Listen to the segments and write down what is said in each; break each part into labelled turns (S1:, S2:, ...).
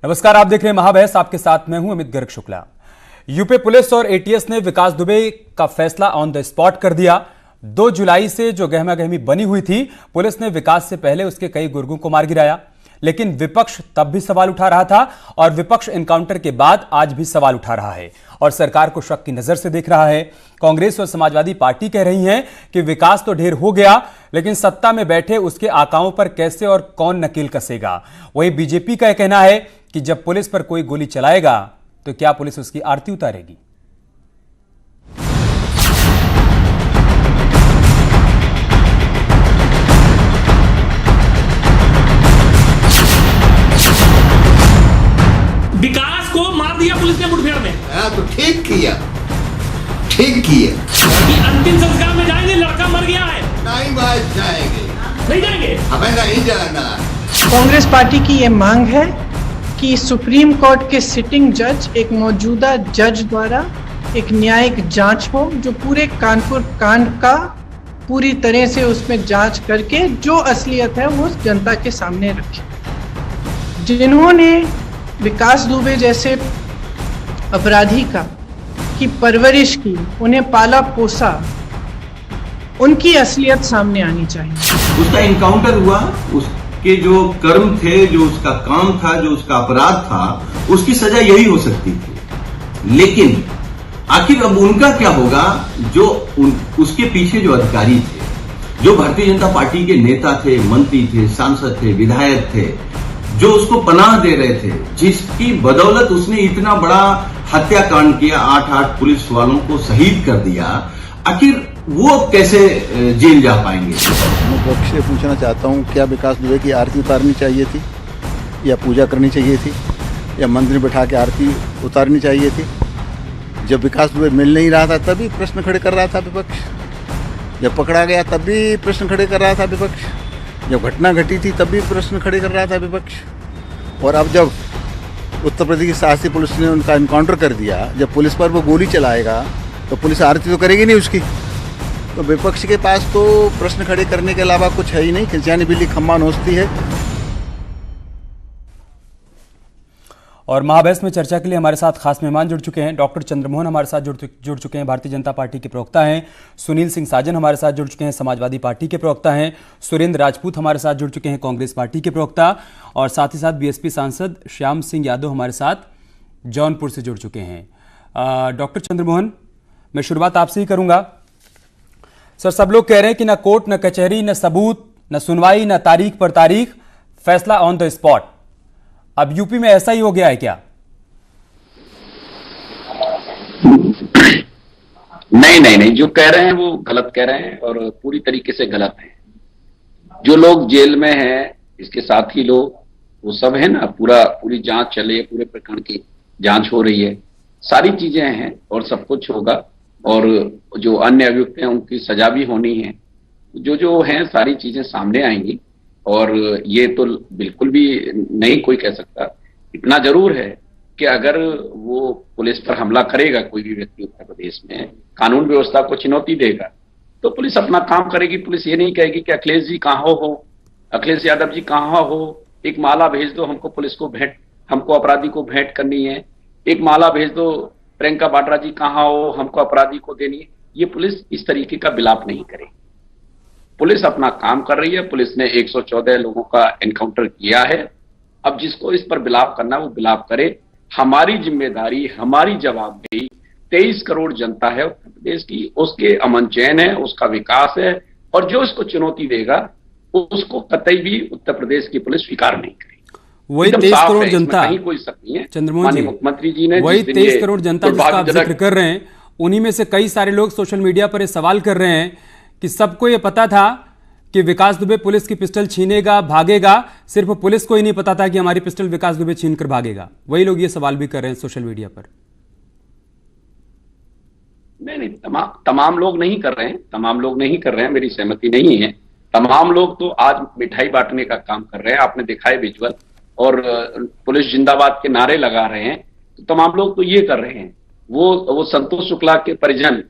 S1: नमस्कार, आप देख रहे हैं महाबहस। आपके साथ मैं हूं अमित गर्ग शुक्ला। यूपी पुलिस और एटीएस ने विकास दुबे का फैसला ऑन द स्पॉट कर दिया। 2 जुलाई से जो गहमागहमी बनी हुई थी, पुलिस ने विकास से पहले उसके कई गुर्गों को मार गिराया, लेकिन विपक्ष तब भी सवाल उठा रहा था और विपक्ष एनकाउंटर के बाद आज भी सवाल उठा रहा है और सरकार को शक की नजर से देख रहा है। कांग्रेस और समाजवादी पार्टी कह रही हैं कि विकास तो ढेर हो गया, लेकिन सत्ता में बैठे उसके आकाओं पर कैसे और कौन नकेल कसेगा। वहीं बीजेपी का कहना है कि जब पुलिस पर कोई गोली चलाएगा तो क्या पुलिस उसकी आरती उतारेगी।
S2: विकास को मार दिया पुलिस ने मुठभेड़ में।
S3: तो ठीक किया।
S2: कि अंतिम संस्कार में जाएंगे, लड़का मर गया है।
S3: नहीं भाई, जाएंगे।
S2: नहीं जाएंगे,
S3: हमें नहीं जाना।
S4: कांग्रेस पार्टी की ये मांग है कि सुप्रीम कोर्ट के सिटिंग जज, एक मौजूदा जज द्वारा एक न्यायिक जांच हो, जो पूरे कानपुर कांड का पूरी तरह से उसमें जांच करके जो असलियत है वो जनता के सामने रखे। जिन्होंने विकास दुबे जैसे अपराधी की परवरिश की, उन्हें पाला पोसा, उनकी असलियत सामने आनी चाहिए।
S5: उसका इनकाउंटर हुआ, उसके जो कर्म थे, जो उसका काम था, जो उसका अपराध था, उसकी सजा यही हो सकती थी। लेकिन आखिर अब उनका क्या होगा, जो उसके पीछे जो अधिकारी थे, जो भारतीय जनता पार्टी के नेता थे, मंत्री थे, सांसद थे, विधायक थे, जो उसको पनाह दे रहे थे, जिसकी बदौलत उसने इतना बड़ा हत्याकांड किया, 8 पुलिस वालों को शहीद कर दिया, आखिर वो कैसे जेल जा पाएंगे।
S6: मैं पक्ष से पूछना चाहता हूँ, क्या विकास दुबे की आरती उतारनी चाहिए थी या पूजा करनी चाहिए थी या मंदिर बैठा के आरती उतारनी चाहिए थी? जब विकास दुबे मिल नहीं रहा था तभी प्रश्न खड़े कर रहा था विपक्ष, जब पकड़ा गया तब भी प्रश्न खड़े कर रहा था विपक्ष, जब घटना घटी थी तब भी प्रश्न खड़े कर रहा था विपक्ष, और अब जब उत्तर प्रदेश की साहसी पुलिस ने उनका एनकाउंटर कर दिया, जब पुलिस पर वो गोली चलाएगा तो पुलिस आरती तो करेगी नहीं उसकी। तो विपक्ष के पास तो प्रश्न खड़े करने के अलावा कुछ है ही नहीं। खिंचानी बिल्ली खम्मा नोचती है।
S1: और महाबहस में चर्चा के लिए हमारे साथ खास मेहमान जुड़ चुके हैं। डॉक्टर चंद्रमोहन हमारे साथ जुड़ चुके हैं, भारतीय जनता पार्टी के प्रवक्ता हैं। सुनील सिंह साजन हमारे साथ जुड़ चुके हैं, समाजवादी पार्टी के प्रवक्ता हैं। सुरेंद्र राजपूत हमारे साथ जुड़ चुके हैं, कांग्रेस पार्टी के प्रवक्ता। और साथ ही साथ बीएसपी सांसद श्याम सिंह यादव हमारे साथ जौनपुर से जुड़ चुके हैं। डॉक्टर चंद्रमोहन, मैं शुरुआत आपसे ही करूंगा। सर, सब लोग कह रहे हैं कि न कोर्ट, न कचहरी, न सबूत, न सुनवाई, न तारीख पर तारीख, फैसला ऑन द स्पॉट। अब यूपी में ऐसा ही हो गया है क्या?
S7: नहीं, जो कह रहे हैं वो गलत कह रहे हैं और पूरी तरीके से गलत है। जो लोग जेल में हैं, इसके साथी लोग, वो सब है ना, पूरी जांच चल रही है, पूरे प्रकरण की जांच हो रही है, सारी चीजें हैं और सब कुछ होगा। और जो अन्य अभियुक्त हैं उनकी सजा भी होनी है। जो हैं सारी चीजें सामने आएंगी और ये तो बिल्कुल भी नहीं कोई कह सकता। इतना जरूर है कि अगर वो पुलिस पर हमला करेगा, कोई भी व्यक्ति उत्तर प्रदेश में कानून व्यवस्था को चुनौती देगा, तो पुलिस अपना काम करेगी। पुलिस ये नहीं कहेगी कि अखिलेश जी कहाँ हो, अखिलेश यादव जी कहाँ हो, एक माला भेज दो हमको, पुलिस को हमको अपराधी को भेंट करनी है, एक माला भेज दो प्रियंका वाड्रा जी कहाँ हो, हमको अपराधी को देनी है। ये पुलिस इस तरीके का विलाप नहीं करेगी। पुलिस अपना काम कर रही है। पुलिस ने 114 लोगों का एनकाउंटर किया है। अब जिसको इस पर विलाप करना वो विलाप करे। हमारी जिम्मेदारी, हमारी जवाबदेही 23 करोड़ जनता है उत्तर प्रदेश की, उसके अमन चैन है, उसका विकास है, और जो इसको चुनौती देगा उसको कतई भी उत्तर प्रदेश की पुलिस स्वीकार नहीं करेगी।
S1: वही 23 करोड़ जनता,
S7: कोई शक नहीं है।
S1: चंद्रमोहन जी,
S7: मुख्यमंत्री जी ने
S1: वही 23 करोड़ जनता जिसका आप जिक्र कर रहे हैं, उन्हीं में से कई सारे लोग सोशल मीडिया पर ये सवाल कर रहे हैं कि सबको ये पता था कि विकास दुबे पुलिस की पिस्टल छीनेगा, भागेगा, सिर्फ पुलिस को ही नहीं पता था कि हमारी पिस्टल विकास दुबे छीन कर भागेगा। वही लोग ये सवाल भी कर रहे हैं सोशल मीडिया पर।
S7: नहीं, तमाम लोग नहीं कर रहे हैं, मेरी सहमति नहीं है। तमाम लोग तो आज मिठाई बांटने का काम कर रहे हैं। आपने देखा है विजुअल, और पुलिस जिंदाबाद के नारे लगा रहे हैं। तो तमाम लोग तो ये कर रहे हैं। वो संतोष शुक्ला के परिजन,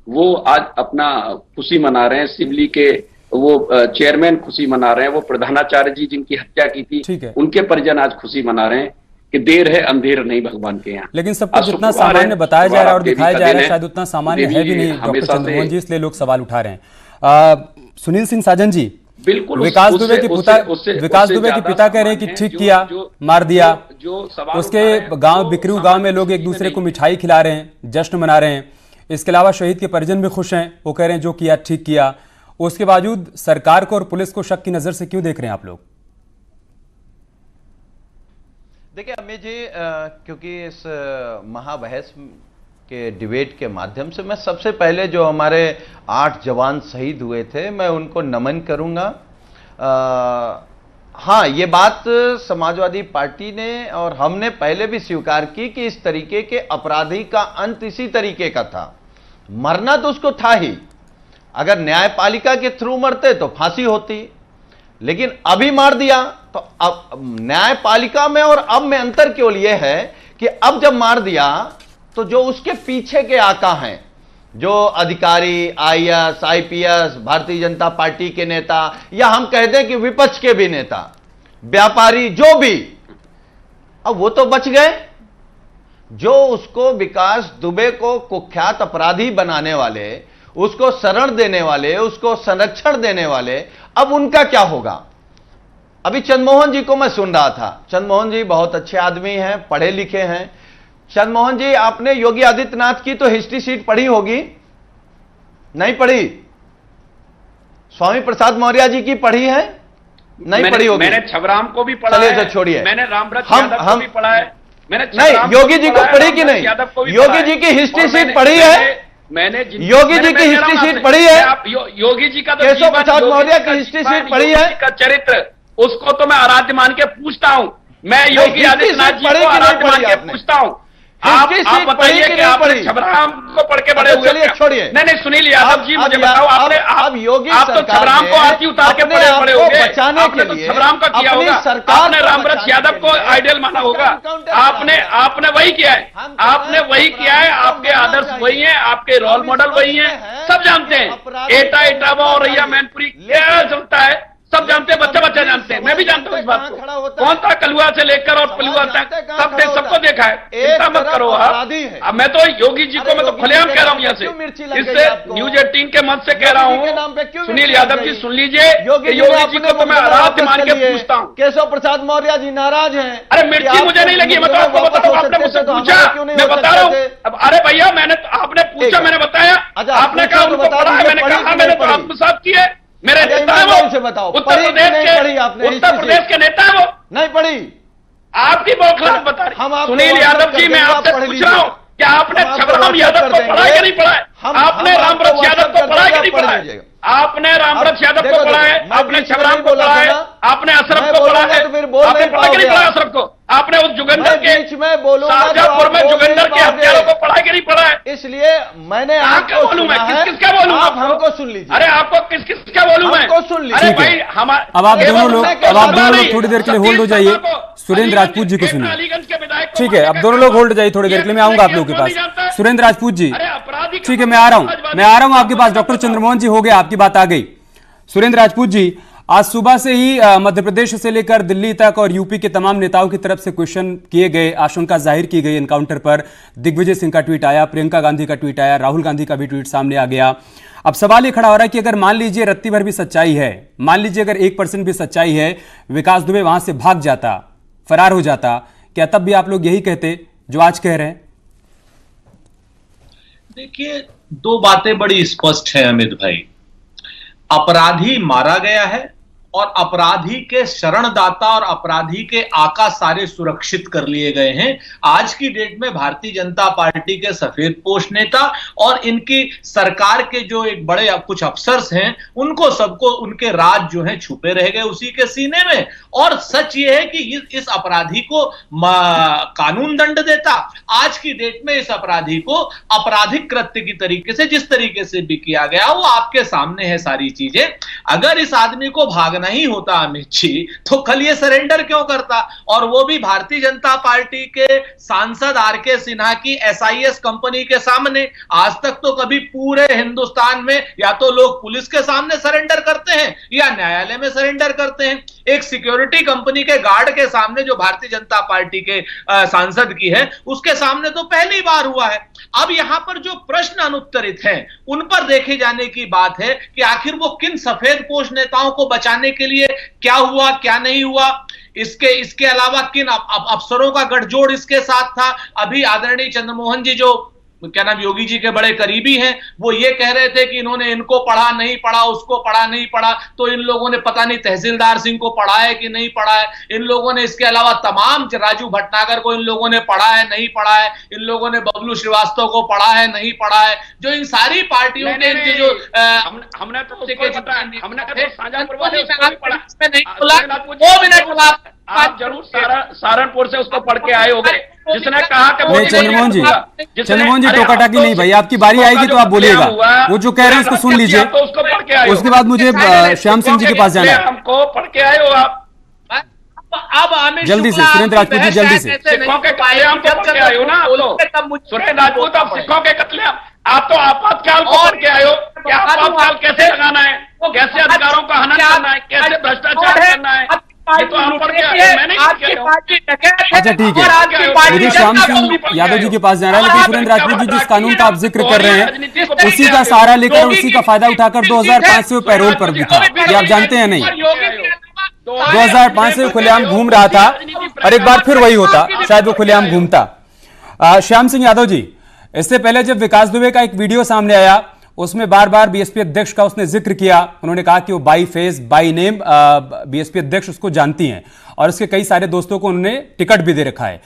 S7: वो आज अपना खुशी मना रहे हैं। सिवली के वो चेयरमैन खुशी मना रहे हैं। वो प्रधानाचार्य जी जिनकी हत्या की थी, उनके परिजन आज खुशी मना रहे हैं कि देर है अंधेर नहीं भगवान के यहाँ।
S1: लेकिन सब कुछ जितना सामान्य बताया जा रहा है और दिखाया जा रहा है शायद उतना सामान्य है भी नहीं डॉक्टर चंद्रमोहन जी, इसलिए लोग सवाल उठा रहे हैं। सुनील सिंह साजन जी,
S7: बिल्कुल
S1: विकास दुबे के पिता कह रहे हैं कि ठीक किया, मार दिया। उसके गांव बिकरू गांव में लोग एक दूसरे को मिठाई खिला रहे हैं, जश्न मना रहे हैं। इसके अलावा शहीद के परिजन भी खुश हैं, वो कह रहे हैं जो किया ठीक किया। उसके बावजूद सरकार को और पुलिस को शक की नजर से क्यों देख रहे हैं आप लोग?
S8: देखिए अमित जी, क्योंकि इस महाबहस के डिबेट के माध्यम से मैं सबसे पहले जो हमारे 8 जवान शहीद हुए थे मैं उनको नमन करूंगा। हाँ, ये बात समाजवादी पार्टी ने और हमने पहले भी स्वीकार की कि इस तरीके के अपराधी का अंत इसी तरीके का था। मरना तो उसको था ही, अगर न्यायपालिका के थ्रू मरते तो फांसी होती, लेकिन अभी मार दिया। तो अब न्यायपालिका में और अब में अंतर केवल यह है कि अब जब मार दिया तो जो उसके पीछे के आका हैं, जो अधिकारी, IAS, IPS, Bharatiya Janata party के नेता, या हम कह दें कि विपक्ष के भी नेता, व्यापारी, जो भी, अब वो तो बच गए। जो उसको विकास दुबे को कुख्यात अपराधी बनाने वाले, उसको शरण देने वाले, उसको संरक्षण देने वाले, अब उनका क्या होगा? अभी चंद्रमोहन जी को मैं सुन रहा था। चंद्रमोहन जी बहुत अच्छे आदमी हैं, पढ़े लिखे हैं। चंद्रमोहन जी, आपने योगी आदित्यनाथ की तो हिस्ट्री शीट पढ़ी होगी, नहीं पढ़ी? स्वामी प्रसाद मौर्य जी की पढ़ी है? नहीं पढ़ी होगी।
S7: मैंने छबराम को भी पढ़ा है,
S8: तो छोड़िए।
S7: मैंने रामव्रत यादव को भी पढ़ा है। मैंने
S8: नहीं, योगी जी को पढ़ी कि नहीं? योगी जी की हिस्ट्री शीट पढ़ी है?
S7: मैंने
S8: योगी जी की हिस्ट्री शीट पढ़ी है?
S7: योगी जी का तो
S8: केशव प्रसाद मौर्य की हिस्ट्री शीट पढ़ी है?
S7: का चरित्र, उसको तो मैं आराध्य मान के पूछता हूं। मैं योगी आदित्यनाथ जी को आराध्य मान के पूछता हूं। आप बताइए कि आपने छबराम को पढ़ के बड़े हुए?
S8: चलिए छोड़िए।
S7: नहीं, सुनील यादव जी मुझे बताओ, आपने आप तो छबराम को आरती उतार के पढ़े होंगे, आपने तो छबराम का किया होगा, आपने रामव्रत यादव को आइडियल माना होगा, आपने वही किया है, आपने वही किया है। आपके आदर्श वही हैं, आपके रोल मॉडल वही हैं, सब जानते हैं। एटा इटावा और रैया मैनपुरी क्या चलता है सब जानते हैं, बच्चा जानते हैं, मैं भी जानता हूं इस बात को। कौन था कलुआ से लेकर और पलुआ तक, सबको देखा है, चिंता मत करो आप। अब मैं तो योगी जी को मैं तो खुलेआम कह रहा हूं यहाँ से, इससे न्यूज 18 के मंच से कह रहा हूं, सुनील यादव जी सुन लीजिए, योगी जी को तो मैं आराध्य मान के पूछता हूँ।
S8: केशव प्रसाद मौर्य जी नाराज हैं।
S7: अरे मिर्ची मुझे नहीं लगी, मैं तो आपको बता रहा हूँ, आपने मुझसे पूछा, मैं बता रहा हूँ। अब अरे भैया, आपने पूछा, मैंने बताया, आपने कहा उनको पढ़ा है, मैंने कहा मैंने तो आत्मसात किए। मेरे नेता है वो,
S8: बताओ,
S7: उत्तर प्रदेश के नेता है वो,
S8: नहीं पढ़ी?
S7: आपकी बौखलाहट बता रही। सुनील यादव जी, मैं आपसे पूछ रहा हूँ कि आपने छबराम यादव को पढ़ा है कि नहीं पढ़ा है? आपने रामव्रत यादव को पढ़ा है कि नहीं पढ़ा है? आपने रामव्रत यादव को पढ़ा है, आपने छबराम को पढ़ा है, आपने अशरफ को पढ़ा है, आपने पढ़ा कि नहीं पढ़ा अशरफ को? आपने उस जुगंदर के शाहजहांपुर में जुगंदर के हत्यारों को पढ़ा कि नहीं पढ़ा है?
S8: इसलिए मैंने आपको
S7: बोलूं, मैं किसका बोलूं?
S8: आप हमको सुन लीजिए।
S7: अरे आपको किसका बोलूं मैं?
S8: हमको सुन लीजिए।
S7: अरे भाई, हमारे
S1: अब आप दोनों लोग थोड़ी देर के लिए होल्ड हो जाइए। सुरेंद्र राजपूत जी को सुनिए। ठीक है, अब दोनों लोग होल्ड जाइए थोड़ी देर के लिए, मैं आऊंगा आप लोगों के पास। सुरेंद्र राजपूत जी, ठीक है, मैं आ रहा हूं आपके पास। डॉक्टर चंद्रमोहन जी, हो गया, आपकी बात आ गई। सुरेंद्र राजपूत जी, आज सुबह से ही मध्य प्रदेश से लेकर दिल्ली तक और यूपी के तमाम नेताओं की तरफ से क्वेश्चन किए गए, आशंका जाहिर की गई एनकाउंटर पर। दिग्विजय सिंह का ट्वीट आया, प्रियंका गांधी का ट्वीट आया, राहुल गांधी का भी ट्वीट सामने आ गया। अब सवाल ये खड़ा हो रहा है कि अगर मान लीजिए रत्ती भर भी सच्चाई है, मान लीजिए अगर 1% भी सच्चाई है, विकास दुबे वहां से भाग जाता, फरार हो जाता, क्या तब भी आप लोग यही कहते जो आज कह रहे हैं?
S9: देखिए, दो बातें बड़ी स्पष्ट हैं अमित भाई। अपराधी मारा गया है और अपराधी के शरणदाता और अपराधी के आका सारे सुरक्षित कर लिए गए हैं। आज की डेट में भारतीय जनता पार्टी के सफेदपोश नेता और इनकी सरकार के जो एक बड़े कुछ अफसर्स हैं, उनको सबको उनके राज जो हैं छुपे रह गए उसी के सीने में। और सच ये है कि इस अपराधी को कानून दंड देता। आज की डेट में इस अपराधी को आपराधिक कृत्य की तरीके से, जिस तरीके से भी किया गया, वो आपके सामने है सारी चीजें। अगर इस आदमी को भागना ही होता अमित जी, तो कल ये सरेंडर क्यों करता? और वो भी भारतीय जनता पार्टी के सांसद आर.के. सिन्हा की एसआईएस कंपनी के सामने। आज तक तो कभी पूरे हिंदुस्तान में या तो लोग पुलिस के सामने सरेंडर करते हैं या न्यायालय में सरेंडर करते हैं। एक सिक्योरिटी कंपनी के गार्ड के सामने जो भारतीय जनता पार्टी के सांसद की है, उसके सामने तो पहली बार हुआ है। अब यहां पर जो प्रश्न अनुत्तरित हैं उन पर देखे जाने की बात है कि आखिर वो किन सफेद पोश नेताओं को बचाने के लिए क्या हुआ क्या नहीं हुआ, इसके अलावा किन अफसरों का गठजोड़ इसके साथ था। अभी आदरणीय चंद्रमोहन जी जो क्या नाम योगी जी के बड़े करीबी हैं, वो ये कह रहे थे कि इन्होंने इनको पढ़ा नहीं पढ़ा, उसको पढ़ा नहीं पढ़ा, तो इन लोगों ने पता नहीं तहसीलदार सिंह को पढ़ा है कि नहीं पढ़ा है। इन लोगों ने इसके अलावा तमाम राजू भटनागर को इन लोगों ने पढ़ा है नहीं पढ़ा है, इन लोगों ने बबलू श्रीवास्तव को पढ़ा है नहीं पढ़ा है। जो इन सारी पार्टियों के जो
S7: हमने आप जरूर सहारनपुर से उसको पढ़ के आए होंगे, जिसने कहा कि
S1: नहीं चंद्रमोहन जी टोकाटाकी नहीं भाई, आपकी बारी आएगी तो आप बोलिएगा, वो जो कह रहे हैं उसको सुन लीजिए, उसके बाद मुझे श्याम सिंह जी के पास जाना है।
S7: हमको पढ़ के आए हो आप
S9: अब
S1: जल्दी से सुरेंद्र राजपूत जी जल्दी से।
S7: सिखों के कत्लेआम को पढ़ के आए हो ना आप लोग, सुरेंद्र राजपूत आप सिखों के कत्लेआम, आप तो आपातकाल को पढ़ के आए हो कि आपातकाल कैसे लगाना है, कैसे अधिकारों का हनन करना है, कैसे भ्रष्टाचार करना है, ये तो आप पढ़ के आए हो, मैं नहीं।
S1: अच्छा ठीक है, मुझे श्याम सिंह यादव जी के पास जाना है, लेकिन सुरेंद्र राजपूत जी जिस कानून का आप जिक्र कर रहे हैं उसी का सहारा लेकर उसी का फायदा उठाकर 2005 से वो पैरोल पर भी था, ये आप जानते हैं नहीं? 2005 से वो खुलेआम घूम रहा था और एक बार फिर वही होता, शायद वो खुलेआम घूमता। श्याम सिंह यादव जी, इससे पहले जब विकास दुबे का एक वीडियो सामने आया उसमें बार बार बीएसपी अध्यक्ष का उसने जिक्र किया, उन्होंने कहा कि वो by face by name BSP अध्यक्ष उसको जानती हैं और उसके कई सारे दोस्तों को उन्होंने टिकट भी दे रखा है।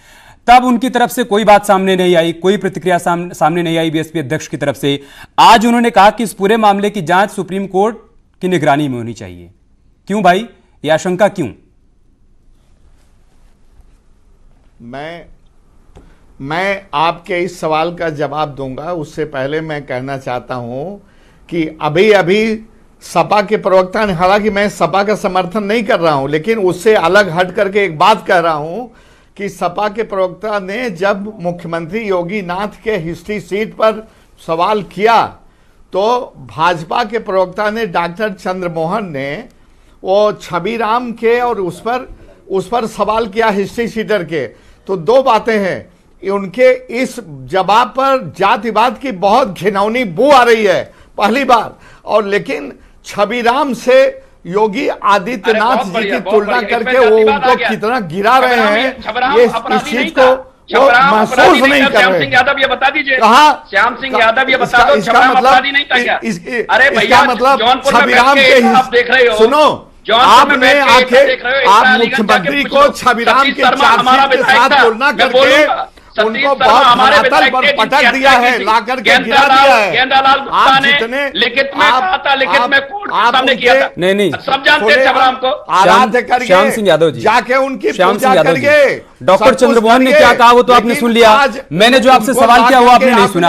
S1: तब उनकी तरफ से कोई बात सामने नहीं आई, कोई प्रतिक्रिया सामने नहीं आई बीएसपी अध्यक्ष की तरफ से। आज उन्होंने कहा कि इस पूरे मामले की जांच सुप्रीम कोर्ट की निगरानी में होनी चाहिए। क्यों भाई, यह आशंका क्यों?
S10: मैं आपके इस सवाल का जवाब दूंगा, उससे पहले मैं कहना चाहता हूं कि अभी अभी सपा के प्रवक्ता ने, हालांकि मैं सपा का समर्थन नहीं कर रहा हूं, लेकिन उससे अलग हट करके एक बात कह रहा हूं कि सपा के प्रवक्ता ने जब मुख्यमंत्री योगी नाथ के हिस्ट्री सीट पर सवाल किया तो भाजपा के प्रवक्ता ने डॉक्टर चंद्रमोहन ने वो छबीराम के और उस पर सवाल किया हिस्ट्री सीटर के। तो दो बातें हैं, उनके इस जवाब पर जातिवाद की बहुत घिनौनी बू आ रही है पहली बार, और लेकिन छबीराम से योगी आदित्यनाथ जी की तुलना करके वो उनको कितना गिरा रहे हैं, ये इस चीज को वो महसूस नहीं कर रहे।
S7: यादव ये बता दीजिए,
S10: श्याम
S7: सिंह यादव ये बता दो,
S10: इसका मतलब छबीराम के
S7: आप देख रहे हो,
S10: सुनो, आपने आके आप मुख्यमंत्री को छबीराम के चार्जशीट के साथ तुलना करके उनको बहुत धरातल पर पटक दिया है, ला करके गिरा दिया है। आप जितने
S7: लिखित में कहा था, लिखित में कोर्ट के सामने किया था,
S1: नहीं
S7: सब जानते हैं छबराम को।
S10: आराध्य करिए,
S1: श्याम सिंह यादव जी,
S10: जाके उनकी
S1: श्याम सिंह यादव जी,
S10: डॉक्टर
S1: चंद्रमोहन ने क्या कहा वो तो आपने सुन लिया, मैंने जो आपसे सवाल किया वो आपने नहीं सुना।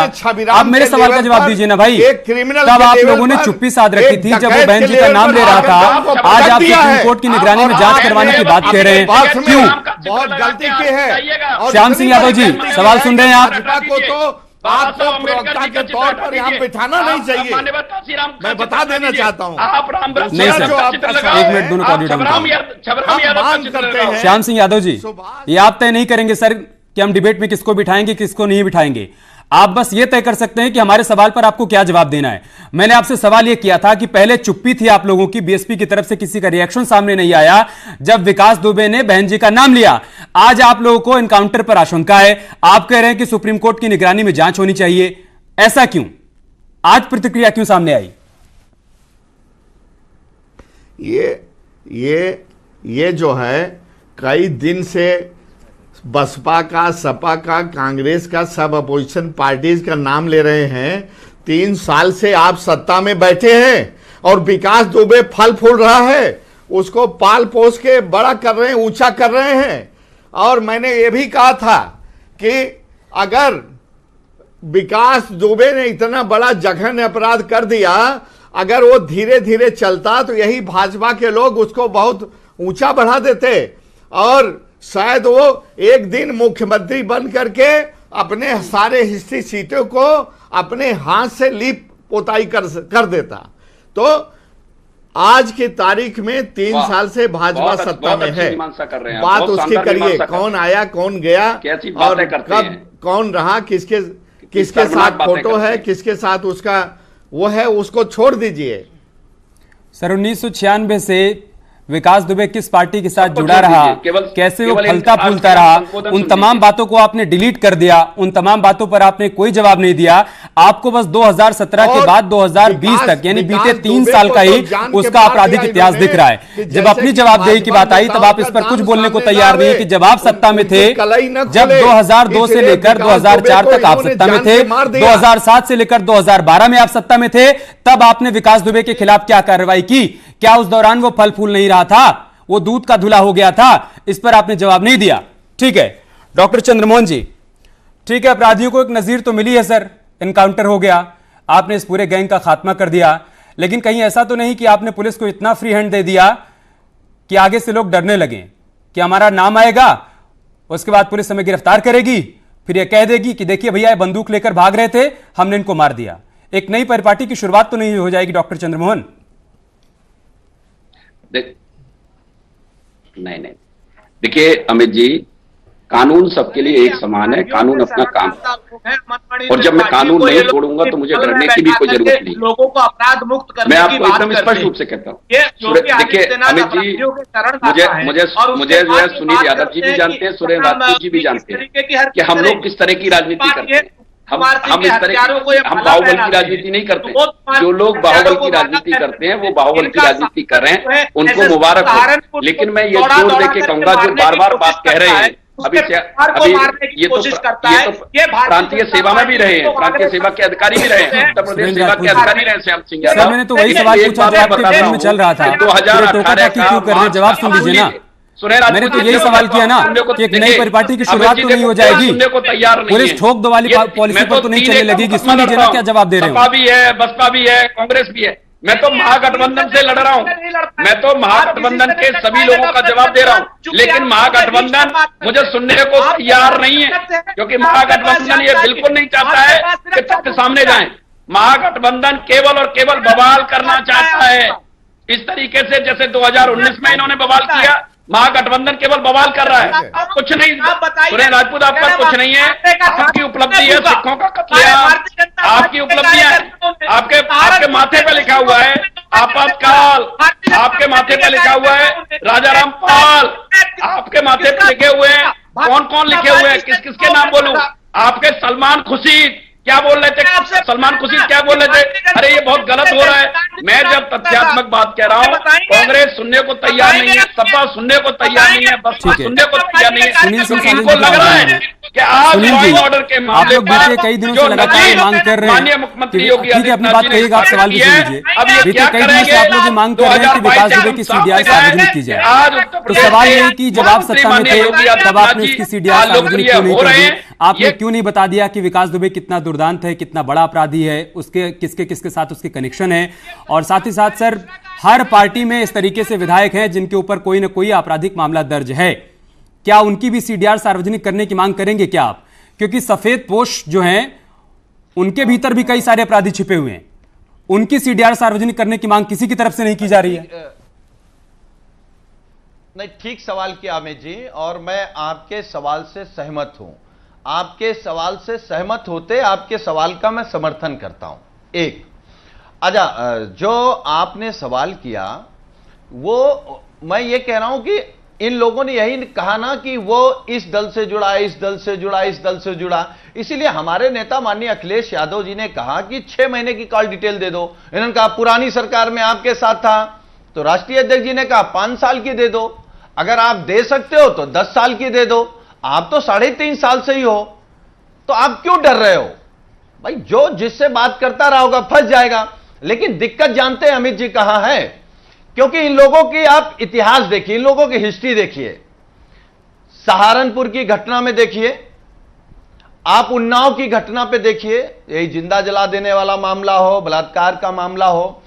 S1: आप मेरे सवाल का जवाब दीजिए ना भाई। तब आप लोगों ने चुप्पी साध रखी थी जब वो बहन जी का नाम ले रहा था, आज आप सुप्रीम कोर्ट की निगरानी में जांच करवाने की बात कह रहे हैं, क्यों?
S10: बहुत गलती की है।
S1: श्याम सिंह यादव जी, सवाल सुन रहे हैं आप?
S10: को तो आपको प्रवक्ता के तौर पर यहाँ बिठाना नहीं चाहिए, मैं बता देना चाहता हूँ।
S1: नहीं सर, एक मिनट, दोनों को करते हैं। श्याम सिंह यादव जी, ये आप तय नहीं करेंगे सर कि हम डिबेट में किसको बिठाएंगे किसको नहीं बिठाएंगे, आप बस ये तय कर सकते हैं कि हमारे सवाल पर आपको क्या जवाब देना है। मैंने आपसे सवाल ये किया था कि पहले चुप्पी थी आप लोगों की, बीएसपी की तरफ से किसी का रिएक्शन सामने नहीं आया जब विकास दुबे ने बहन जी का नाम लिया। आज आप लोगों को एनकाउंटर पर आशंका है, आप कह रहे हैं कि सुप्रीम कोर्ट की निगरानी में जांच होनी चाहिए, ऐसा क्यों? आज प्रतिक्रिया क्यों सामने आई?
S10: ये जो है कई दिन से बसपा का, सपा का, कांग्रेस का, सब अपोजिशन पार्टीज का नाम ले रहे हैं। 3 साल से आप सत्ता में बैठे हैं और विकास दुबे फल फूल रहा है, उसको पाल पोस के बड़ा कर रहे हैं, ऊंचा कर रहे हैं। और मैंने ये भी कहा था कि अगर विकास दुबे ने इतना बड़ा जघन्य अपराध कर दिया, अगर वो धीरे धीरे चलता तो यही भाजपा के लोग उसको बहुत ऊंचा बढ़ा देते और शायद वो एक दिन मुख्यमंत्री बन करके अपने सारे हिस्ट्री सीटों को अपने हाथ से लीप पोताई कर देता। तो आज की तारीख में 3 साल से भाजपा सत्ता में है। बात उसकी करिए, कौन आया कौन गया और कब कौन रहा, किसके साथ फोटो है, किसके साथ उसका वो है, उसको छोड़ दीजिए।
S1: सर 1996 से विकास दुबे किस पार्टी के साथ जुड़ा रहा, कैसे वो फलता फूलता रहा, उन तमाम बातों को आपने डिलीट कर दिया, उन तमाम बातों पर आपने कोई जवाब नहीं दिया। आपको बस 2017 के बाद 2020 तक यानी बीते 3 साल का ही उसका आपराधिक इतिहास दिख रहा है। जब अपनी जवाबदेही की बात आई तब आप इस पर कुछ बोलने को तैयार नहीं कि जब आप सत्ता में थे, जब 2002 से लेकर 2004 तक आप सत्ता में थे, 2007 से लेकर 2012 में आप सत्ता में थे, तब आपने विकास दुबे के खिलाफ क्या कार्रवाई की? क्या उस दौरान वो फल फूल नहीं रहा था, वो दूध का धुला हो गया था? इस पर आपने जवाब नहीं दिया। ठीक है डॉक्टर चंद्रमोहन जी, ठीक है, अपराधियों को एक नजीर तो मिली है सर, एनकाउंटर हो गया, आपने इस पूरे गैंग का खात्मा कर दिया, लेकिन कहीं ऐसा तो नहीं कि आपने पुलिस को इतना फ्री हैंड दे दिया कि आगे से लोग डरने लगे कि हमारा नाम आएगा, उसके बाद पुलिस हमें गिरफ्तार करेगी, फिर यह कह देगी कि देखिए भैया बंदूक लेकर भाग रहे थे, हमने इनको मार दिया। एक नई परिपाटी की शुरुआत तो नहीं हो जाएगी डॉक्टर चंद्रमोहन?
S7: नहीं, देखिए अमित जी, कानून सबके लिए एक समान है, कानून अपना काम है, और जब मैं कानून नहीं तोड़ूंगा तो मुझे डरने की भी कोई जरूरत नहीं।
S9: लोगों को अपराध मुक्त करने
S7: मैं आपको एकदम स्पष्ट रूप से कहता हूँ, देखिए अमित जी, मुझे जो है सुनील यादव जी भी जानते हैं, सुरेंद्र राजपूत जी भी जानते हैं कि हम लोग किस तरह की राजनीति करते हैं। हम इस तरह हम बाहुबल की राजनीति नहीं करते। जो लोग बाहुबल की राजनीति करते हैं वो बाहुबल की राजनीति कर रहे हैं, उनको मुबारक हो। लेकिन मैं ये जोर दे के कहूंगा, जो बार बार बात कह रहे हैं, अभी ये तो प्रांतीय सेवा में भी रहे हैं, प्रांतीय सेवा के अधिकारी भी रहे हैं, उत्तर प्रदेश सेवा के अधिकारी रहे श्याम सिंह यादव।
S1: मैंने तो वही सवाल पूछा जो आपके मन में चल रहा था,
S7: 2018
S1: क्यों कर रहे, जवाब सुन लीजिए ना। मैंने तो यही सवाल किया ना कि एक नई परिपाटी की शुरुआत तो नहीं हो जाएगी, पुलिस ठोक दो वाली पॉलिसी पर तो नहीं चलने लगेगी? सुन लीजिए ना क्या जवाब दे रहे हो।
S7: सपा भी है, बसपा भी है, कांग्रेस भी है, मैं तो महागठबंधन से लड़ रहा हूँ, मैं तो महागठबंधन के सभी लोगों का जवाब दे रहा हूँ। लेकिन महागठबंधन मुझे सुनने को तैयार नहीं है, क्योंकि महागठबंधन ये बिल्कुल नहीं चाहता है कि सबके सामने जाए। महागठबंधन केवल और केवल बवाल करना चाहता है, इस तरीके से जैसे 2019 में इन्होंने बवाल किया। महागठबंधन केवल बवाल कर रहा है, कुछ नहीं। सुरेंद्र राजपूत, आप पर कुछ नहीं है, आपकी उपलब्धि है सिखों का कत्लेआम, आपकी उपलब्धि है, आपके माथे पे लिखा हुआ है आपातकाल, आपके माथे पे लिखा हुआ है राजा रामपाल, आपके माथे पे लिखे हुए हैं, कौन कौन लिखे हुए हैं, किस किसके नाम बोलूं? आपके सलमान खुर्शीद क्या बोल रहे थे, सलमान खुर्शीद क्या बोल रहे थे? अरे ये बहुत गलत हो रहा है। मैं जब तथ्यात्मक बात कह रहा हूँ, कांग्रेस सुनने को तैयार नहीं है, सपा सुनने को तैयार नहीं है, बसपा सुनने को तैयार नहीं है। इनको लग रहा है कि आज लॉ एंड ऑर्डर के मामले पर
S1: कई दिनों से लगातार मांग कर रहे हैं,
S7: माननीय मुख्यमंत्री योगी
S1: ठीक है, अपनी बात कहिएगा, आप सवाल भी सुन लीजिए। बीते कई दिनों से आप लोग ये मांग कर रहे हैं कि विकास दुबे की सीडीआर सार्वजनिक की जाए, तो सवाल ये है कि जब आप सत्ता में थे तब आपने उसकी सीडीआर सार्वजनिक क्यों नहीं कर दी? आपने क्यों नहीं बता दिया कि विकास दुबे कितना दुर्दांत है, कितना बड़ा अपराधी है, उसके किसके साथ उसके कनेक्शन है? और साथ ही साथ सर, हर पार्टी में इस तरीके से विधायक हैं जिनके ऊपर कोई ना कोई आपराधिक मामला दर्ज है, क्या उनकी भी सीडीआर सार्वजनिक करने की मांग करेंगे क्या आप? क्योंकि सफेद पोश जो हैं उनके भीतर भी कई सारे अपराधी छिपे हुए हैं, उनकी सीडीआर सार्वजनिक करने की मांग किसी की तरफ से नहीं की जा रही है।
S8: नहीं, ठीक सवाल किया अमित जी, और मैं आपके सवाल से सहमत हूं। आपके सवाल से सहमत होते आपके सवाल का मैं समर्थन करता हूं। एक अच्छा, जो आपने सवाल किया वो मैं ये कह रहा हूं कि इन लोगों ने यही कहा ना कि वो इस दल से जुड़ा, इस दल से जुड़ा, इस दल से जुड़ा, इसीलिए हमारे नेता माननीय अखिलेश यादव जी ने कहा कि 6 महीने की कॉल डिटेल दे दो। इन्होंने कहा पुरानी सरकार में आपके साथ था, तो राष्ट्रीय अध्यक्ष जी ने कहा 5 साल की दे दो, अगर आप दे सकते हो तो 10 साल की दे दो। आप तो 3.5 साल से ही हो, तो आप क्यों डर रहे हो भाई? जो जिससे बात करता रहा होगा फंस जाएगा। लेकिन दिक्कत जानते हैं अमित जी कहां है? क्योंकि इन लोगों की आप इतिहास देखिए, इन लोगों की हिस्ट्री देखिए, सहारनपुर की घटना में देखिए, आप उन्नाव की घटना पे देखिए, यही जिंदा जला देने वाला मामला हो, बलात्कार का मामला हो,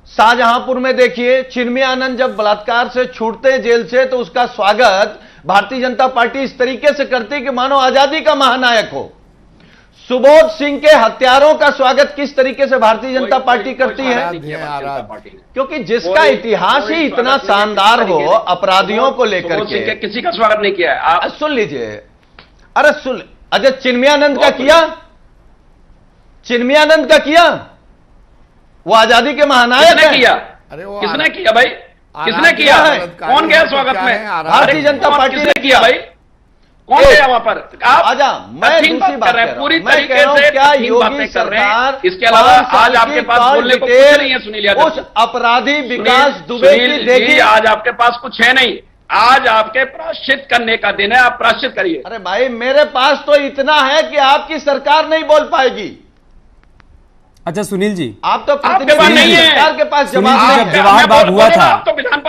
S8: शाहजहांपुर में देखिए, चिन्मय आनंद जब बलात्कार से छूटते जेल से तो उसका स्वागत भारतीय जनता पार्टी इस तरीके से करती कि मानो आजादी का महानायक हो। सुबोध सिंह के हत्यारों का स्वागत किस तरीके से भारतीय जनता पार्टी करती है? क्योंकि जिसका इतिहास ही इतना शानदार हो अपराधियों को लेकर के,
S7: किसी का स्वागत नहीं किया है। आप
S8: सुन लीजिए, अरे सुन, अजय चिन्मयानंद का किया, चिन्मयानंद का किया, वो आजादी के महानायक है।
S7: किया? किसने किया भाई? किसने किया है? कौन गया स्वागत में?
S8: भारतीय जनता पार्टी ने
S7: किया भाई। कौन गया वहां पर? आप
S8: आजा, मैं दूसरी बात कर रहा हूं,
S7: पूरी
S8: मैं
S7: तरीके
S8: कह रहा हूं
S7: से
S8: क्या
S7: योगी
S8: योगी
S7: सरकार,
S8: सरकार
S7: इसके अलावा आज आपके पास बोलने को कुछ नहीं है। सुनील यादव,
S8: उस अपराधी विकास दुबे की देखिए,
S7: आज आपके पास कुछ है नहीं। आज आपके प्रायश्चित करने का दिन है, आप प्रायश्चित करिए।
S8: अरे भाई मेरे पास तो इतना है कि आपकी सरकार नहीं बोल पाएगी।
S1: अच्छा सुनील जी,
S8: आप तो
S7: आपके पास नहीं है।
S8: सरकार के पास
S1: सुनील जी, जब जवाहर बाग हुआ था,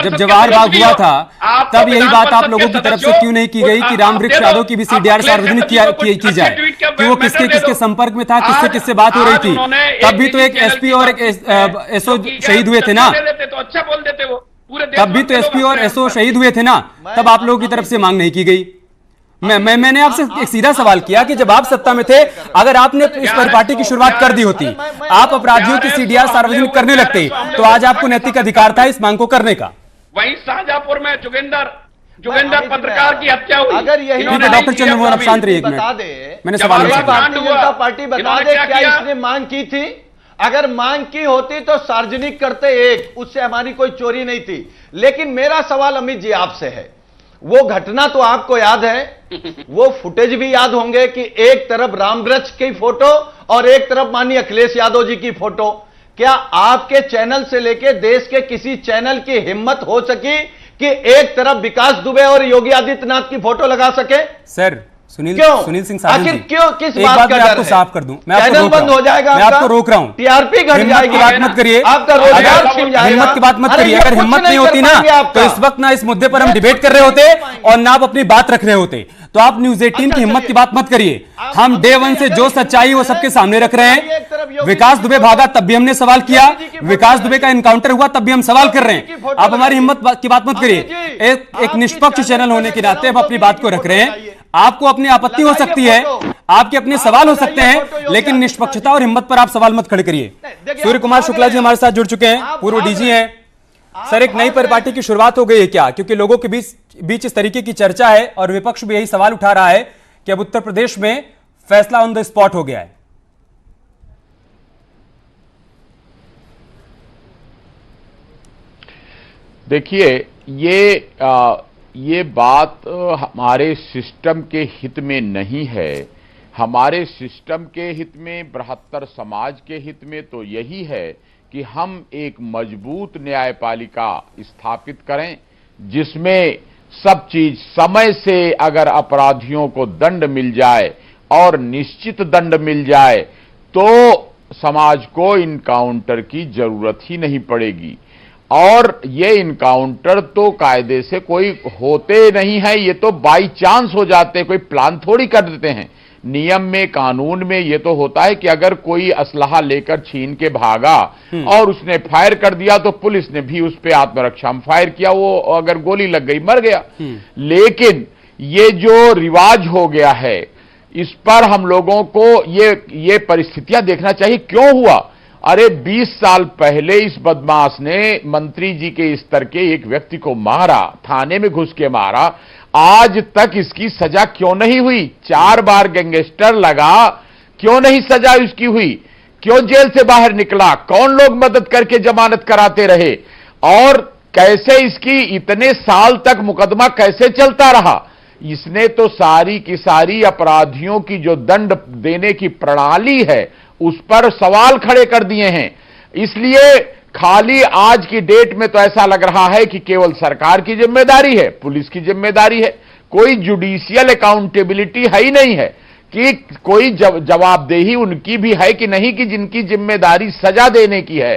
S1: जब जवाहर बाग हुआ था, तब यही बात आप लोगों की तरफ से क्यों नहीं की गई कि रामवृक्ष यादव की भी सीडीआर सार्वजनिक की जाए, कि वो किसके किसके संपर्क में था, किससे किससे बात हो रही थी? तब भी तो एक एसपी और एक एसओ शहीद हुए थे ना,
S7: तो अच्छा बोल देते वो।
S1: तब भी तो एसपी और एसओ शहीद हुए थे ना, तब आप लोगों की तरफ से मांग नहीं की गई। मैंने आपसे एक सीधा सवाल किया कि जब आप सत्ता में थे, अगर आपने इस पर पार्टी की शुरुआत कर दी होती, आप अपराधियों की सीडीआर सार्वजनिक करने लगते, तो आज आपको नैतिक अधिकार था इस मांग को करने का।
S7: वहीं शाहजहांपुर में जोगेंद्र पत्रकार की हत्या हुई।
S8: अगर यही
S1: डॉक्टर चंद्रमोहन, आप शांत रहिए एक
S8: बता
S1: मिनट,
S8: दे,
S1: मैंने सवाल
S8: भारतीय जनता पार्टी बता दे क्या इसने मांग की थी? अगर मांग की होती तो सार्वजनिक करते, एक उससे हमारी कोई चोरी नहीं थी। लेकिन मेरा सवाल अमित जी आपसे है, वो घटना तो आपको याद है, वो फुटेज भी याद होंगे कि एक तरफ रामवृक्ष की फोटो और एक तरफ माननीय अखिलेश यादव जी की फोटो। क्या आपके चैनल से लेके देश के किसी चैनल की हिम्मत हो सकी कि एक तरफ विकास दुबे और योगी आदित्यनाथ की फोटो लगा सके?
S1: सर सुनील सिंह साधु
S8: आखिर
S1: जी,
S8: क्यों, किस
S1: एक
S8: बात
S1: बात
S8: का
S1: मैं
S8: डर
S1: आपको
S8: है?
S1: साफ कर दूं, मैं आपको
S8: चैनल
S1: रोक रहा
S8: बंद
S1: हूं,
S8: हो जाएगा,
S1: मैं आपको रोक रहा हूं,
S8: टीआरपी घट
S1: हिम्मत की बात मत करिए,
S8: आपका रोजगार छिन जाएगा,
S1: हिम्मत की बात मत करिए। अगर हिम्मत नहीं होती ना, तो इस वक्त ना इस मुद्दे पर हम डिबेट कर रहे होते और ना आप अपनी बात रख रहे होते। तो आप न्यूज 18 की हिम्मत की बात मत करिए। हम डे वन से जो सच्चाई वो सबके सामने रख रहे हैं। विकास दुबे भागा तब भी हमने सवाल किया, विकास दुबे का इनकाउंटर हुआ तब भी हम सवाल कर रहे हैं। आप हमारी हिम्मत की बात मत करिए। एक निष्पक्ष चैनल होने के नाते हम अपनी बात को रख रहे हैं। आपको अपनी आपत्ति हो सकती है, आपके अपने सवाल हो सकते हैं, लेकिन निष्पक्षता और हिम्मत पर आप सवाल मत खड़े करिए। सूर्य कुमार शुक्ला जी हमारे साथ जुड़ चुके हैं, पूर्व डीजी हैं। सर, एक नई परिपाटी की शुरुआत हो गई है क्या? क्योंकि लोगों के बीच इस तरीके की चर्चा है और विपक्ष भी यही सवाल उठा रहा है कि अब उत्तर प्रदेश में फैसला ऑन द स्पॉट हो गया है।
S11: देखिए, ये बात हमारे सिस्टम के हित में नहीं है। हमारे सिस्टम के हित में, बृहत्तर समाज के हित में तो यही है कि हम एक मजबूत न्यायपालिका स्थापित करें, जिसमें सब चीज समय से, अगर अपराधियों को दंड मिल जाए और निश्चित दंड मिल जाए तो समाज को इनकाउंटर की जरूरत ही नहीं पड़ेगी। और ये इनकाउंटर तो कायदे से कोई होते नहीं है, ये तो बाई चांस हो जाते, कोई प्लान थोड़ी कर देते हैं। नियम में, कानून में ये तो होता है कि अगर कोई असलहा लेकर छीन के भागा और उसने फायर कर दिया तो पुलिस ने भी उस पर आत्मरक्षा में फायर किया, वो अगर गोली लग गई मर गया। लेकिन ये जो रिवाज हो गया है, इस पर हम लोगों को ये परिस्थितियां देखना चाहिए क्यों हुआ। अरे 20 साल पहले इस बदमाश ने मंत्री जी के स्तर के एक व्यक्ति को मारा, थाने में घुस के मारा, आज तक इसकी सजा क्यों नहीं हुई? 4 बार गैंगस्टर लगा, क्यों नहीं सजा उसकी हुई? क्यों जेल से बाहर निकला? कौन लोग मदद करके जमानत कराते रहे? और कैसे इसकी इतने साल तक मुकदमा कैसे चलता रहा? इसने तो सारी की सारी अपराधियों की जो दंड देने की प्रणाली है उस पर सवाल खड़े कर दिए हैं। इसलिए खाली आज की डेट में तो ऐसा लग रहा है कि केवल सरकार की जिम्मेदारी है, पुलिस की जिम्मेदारी है, कोई जुडिशियल अकाउंटेबिलिटी है ही नहीं है कि कोई जवाबदेही उनकी भी है कि नहीं, कि जिनकी जिम्मेदारी सजा देने की है।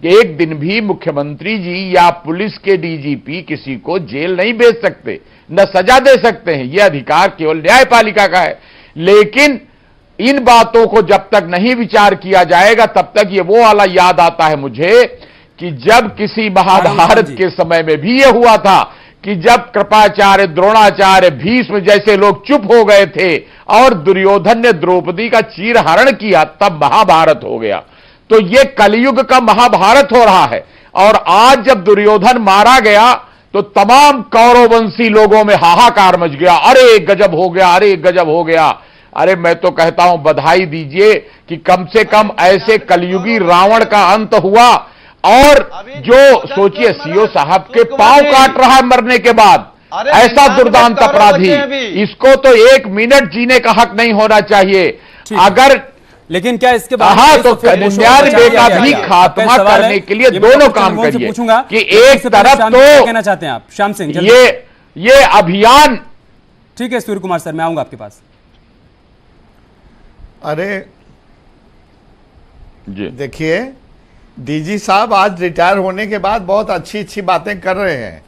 S11: एक दिन भी मुख्यमंत्री जी या पुलिस के डीजीपी किसी को जेल नहीं भेज सकते, न सजा दे सकते हैं, यह अधिकार केवल न्यायपालिका का है। लेकिन इन बातों को जब तक नहीं विचार किया जाएगा तब तक ये वो वाला याद आता है मुझे कि जब किसी महाभारत के समय में भी यह हुआ था कि जब कृपाचार्य, द्रोणाचार्य, भीष्म जैसे लोग चुप हो गए थे और दुर्योधन ने द्रौपदी का चीरहरण किया, तब महाभारत हो गया। तो ये कलयुग का महाभारत हो रहा है। और आज जब दुर्योधन मारा गया तो तमाम कौरववंशी लोगों में हाहाकार मच गया, अरे गजब हो गया, अरे गजब हो गया। अरे मैं तो कहता हूं बधाई दीजिए कि कम से कम ऐसे कलयुगी रावण का अंत हुआ। और जो सोचिए सीओ साहब के पांव काट रहा है मरने के बाद, ऐसा दुर्दांत अपराधी, इसको तो 1 मिनट जीने का हक नहीं होना चाहिए। अगर
S1: लेकिन क्या इसके बाद
S11: हाँ तो न्याय का भी खात्मा करने के लिए दोनों काम करिए कि एक तरफ तो
S1: कहना चाहते हैं आप श्याम सिंह,
S11: ये अभियान।
S1: ठीक है सूर्य कुमार सर, मैं आऊंगा आपके पास।
S10: अरे देखिए, डीजी साहब आज रिटायर होने के बाद बहुत अच्छी अच्छी बातें कर रहे हैं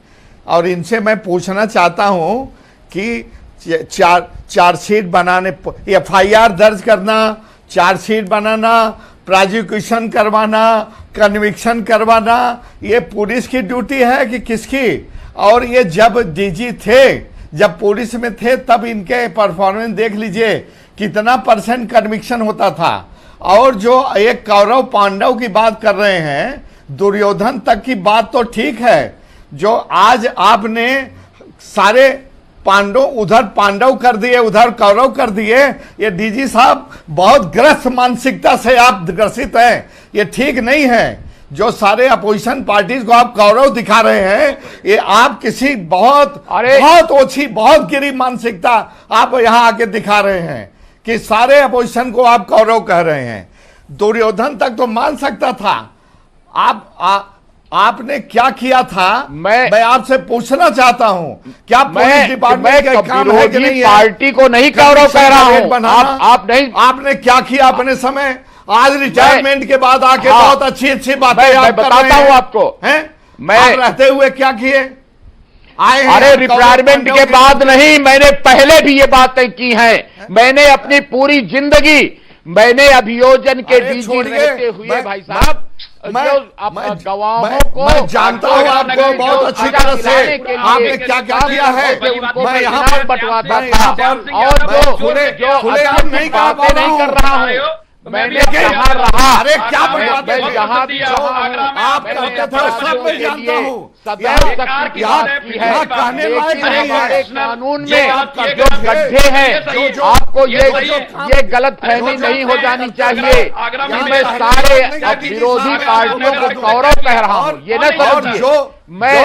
S10: और इनसे मैं पूछना चाहता हूं कि चार्जशीट बनाने, FIR दर्ज करना, चार्जशीट बनाना, प्रोसिक्यूशन करवाना, कन्विक्शन करवाना, ये पुलिस की ड्यूटी है कि किसकी? और ये जब डीजी थे, जब पुलिस में थे, तब इनके परफॉर्मेंस देख लीजिए कितना % कन्विक्शन होता था। और जो एक कौरव पांडव की बात कर रहे हैं, दुर्योधन तक की बात तो ठीक है, जो आज आपने सारे पांडव उधर पांडव कर दिए, उधर कौरव कर दिए, ये डीजी साहब बहुत ग्रस्त मानसिकता से आप ग्रसित हैं, ये ठीक नहीं है। जो सारे अपोजिशन पार्टीज को आप कौरव दिखा रहे हैं, ये आप किसी बहुत ओछी, बहुत गिरी मानसिकता आप यहां आके दिखा रहे हैं कि सारे अपोजिशन को आप कौरव कह रहे हैं। दुर्योधन तक तो मान सकता था। आपने क्या किया था? मैं आपसे पूछना चाहता हूं, क्या पुलिस डिपार्टमेंट का काम है कि नहीं?
S11: पार्टी को नहीं कौरव कह रहा हूं। आप नहीं,
S10: आपने क्या किया अपने समय? आज रिटायरमेंट के बाद आके बहुत अच्छी अच्छी बातें
S11: मैं बताता हूं आपको।
S10: मैं रहते हुए क्या किए?
S11: अरे रिटायरमेंट के बाद नहीं, मैंने पहले भी ये बातें की हैं। मैंने अपनी पूरी जिंदगी, मैंने अभियोजन के डीजी रहते हुए भाई साहब, गवाहों को
S10: मैं जानता हूं आपको बहुत अच्छी तरह से, आपने क्या क्या किया है। मैं यहाँ पर
S11: बंटवाता था और जो नहीं कर रहा हूँ, मैंने कहा रहा।
S10: अरे क्या बंटवाते थे?
S11: आप
S10: करते थे सब मैं जानता हूँ।
S11: कहने लायक हमारे कानून में जो गड्ढे हैं, आपको ये गलत फहमी नहीं हो जानी चाहिए कि मैं सारे विरोधी पार्टियों को गौरव कह रहा हूँ। ये न समझिए, मैं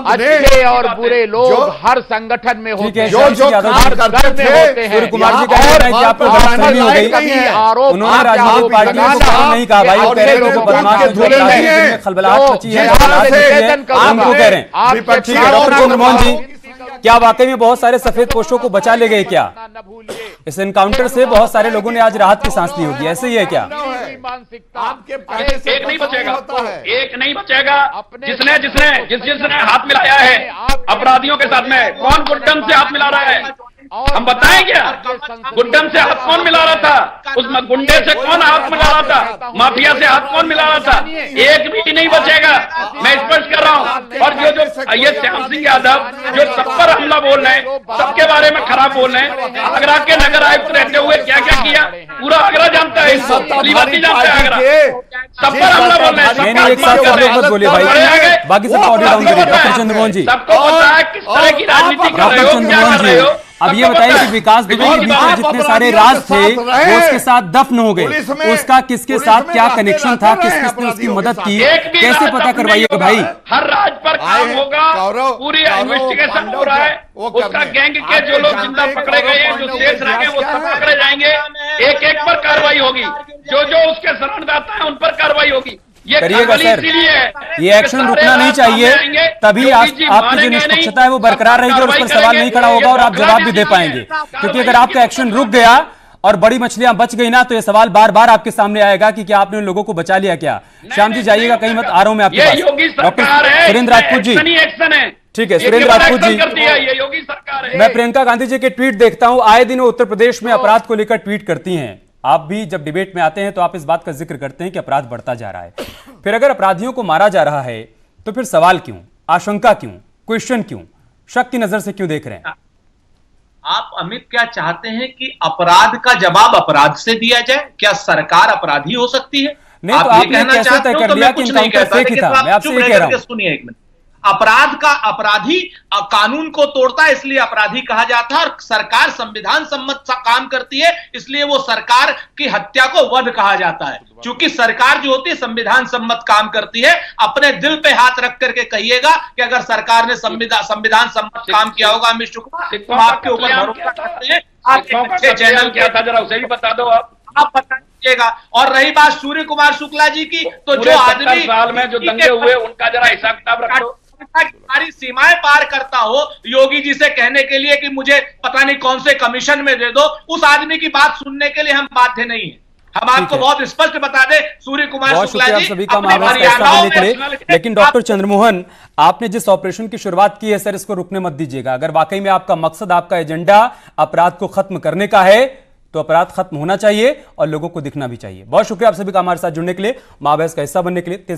S11: अच्छे और बुरे लोग हर संगठन में होते हैं,
S10: जो काम करते थे।
S1: कुमार जी कह रहे हैं कि आपको गलतफहमी हो गई,
S11: आरोप
S1: उन्होंने राजनीतिक पार्टियों को कहा नहीं कहा भाई, वो कह रहे हैं लोगों को बदमाश में खलबलाहट मची है, उनको कह रहे हैं। ठीक है डॉक्टर चंद्रमोहन जी, क्या वाकई में बहुत सारे सफेद पोस्टों को बचा ले गए? क्या इस एनकाउंटर से बहुत सारे लोगों ने आज राहत की सांस ली होगी, ऐसे ही है क्या?
S2: एक नहीं बचेगा, एक नहीं बचेगा। जिसने हाथ मिलाया है अपराधियों के साथ में, कौन गुड्डम से हाथ मिला रहा है? हम बताएं क्या? गुड्डम से हाथ कौन मिला रहा था? उस गुंडे से कौन हाथ मिला रहा था? माफिया से हाथ कौन मिला रहा था? एक भी नहीं बचेगा, मैं स्पष्ट कर रहा हूं। और जो ये श्याम सिंह यादव जो सब पर हमला बोल रहे हैं, सबके बारे में खराब बोल रहे हैं, आगरा के नगर आयुक्त रहते हुए क्या क्या किया पूरा आगरा जानता है, लिबाती जानता है आगरा। सब पर हमला बोल रहे हैं,
S1: एक साथ सब लोग मत बोलिए भाई, बाकी सबको ऑडियो डाउन करिए। डॉक्टर चंद्रमोहन जी,
S2: सबको पता है किस तरह की राजनीति कर रहे हो, क्या कर रहे हो।
S1: अब ये बताइए कि विकास दुबे के बीच में जितने सारे राज थे वो उसके साथ दफ्न हो गए, उसका किसके साथ क्या कनेक्शन था, किस किसने उसकी मदद की, कैसे पता करवाइएगा भाई?
S2: हर राज पर काम होगा, पूरी इन्वेस्टिगेशन हो रहा है, उसका गैंग के जो लोग जिंदा पकड़े गए हैं, जो शेष रह गए वो सब पकड़े जाएंगे, एक एक पर कार्रवाई होगी, जो उसके शरणदाता है उन पर कार्रवाई होगी।
S1: करिएगा सर, ये एक्शन रुकना नहीं चाहिए, तभी आपकी जो निष्पक्षता है वो बरकरार रहेगी और उस पर सवाल नहीं खड़ा होगा और आप जवाब भी दे पाएंगे। क्योंकि अगर आपका एक्शन रुक गया और बड़ी मछलियां बच गई ना, तो ये सवाल बार बार आपके सामने आएगा कि क्या आपने उन लोगों को बचा लिया क्या? श्याम जी जाइएगा कहीं मत, आ रहा हूं मैं आपके पास। डॉक्टर सुरेंद्र राजपूत जी, ठीक है सुरेंद्र राजपूत जी,
S2: योगी सरकार है।
S1: मैं प्रियंका गांधी जी के ट्वीट देखता हूं, आए दिन वो उत्तर प्रदेश में अपराध को लेकर ट्वीट करती हैं। आप भी जब डिबेट में आते हैं तो आप इस बात का जिक्र करते हैं कि अपराध बढ़ता जा रहा है। फिर अगर अपराधियों को मारा जा रहा है तो फिर सवाल क्यों, आशंका क्यों, क्वेश्चन क्यों? शक की नजर से क्यों देख रहे हैं?
S9: आप अमित क्या चाहते हैं कि अपराध का जवाब अपराध से दिया जाए? क्या सरकार अपराधी हो सकती है?
S1: नहीं,
S9: आप
S1: तो
S9: ये
S1: आपने
S9: कहना
S1: कैसे
S9: चाहते
S1: तय
S9: हो
S1: कर
S9: तो
S1: दिया
S9: मैं
S1: कि
S9: कुछ नहीं
S1: इनकाउंटर
S9: कहता,
S1: फेक ही
S9: लेकिन
S1: था?
S9: आप
S1: मैं आपसे
S9: चुप
S1: ये
S9: रह
S1: कह रहा
S9: करके
S1: हूं।
S9: सुनिए एक मिनट। अपराधी कानून को तोड़ता है इसलिए अपराधी कहा जाता है, और सरकार संविधान सम्मत सा काम करती है इसलिए वो सरकार की हत्या को वध कहा जाता है। क्योंकि सरकार जो होती है संविधान सम्मत काम करती है। अपने दिल पे हाथ रख करके कहिएगा कि अगर सरकार ने संविधान सम्मत काम किया होगा अमित शुक्ला, तो आपके ऊपर भरोसा करते हैं। आपके चैनल
S2: क्या था जरा उसे भी बता दो
S9: आप बता दीजिएगा। और रही बात सूर्य कुमार शुक्ला जी की, तो जो आदमी
S2: साल में जो दंगे हुए उनका जरा हिसाब किताब रखो।
S9: हमारी सीमाएं पार करता हो योगी जी से कहने के लिए कि मुझे पता नहीं कौन से कमीशन में दे दो, उस आदमी की बात सुनने के लिए हम बाध्य नहीं है। हम आपको बहुत स्पष्ट बता दें, सूर्य कुमार शुक्ला जी
S1: सभी का लेकिन डॉक्टर चंद्रमोहन, आपने जिस ऑपरेशन की शुरुआत की है सर, इसको रुकने मत दीजिएगा। अगर वाकई में आपका मकसद, आपका एजेंडा अपराध को खत्म करने का है तो अपराध खत्म होना चाहिए और लोगों को दिखना भी चाहिए। बहुत शुक्रिया आप सभी का हमारे साथ जुड़ने के लिए, माँ बहस का हिस्सा बनने के लिए। तेज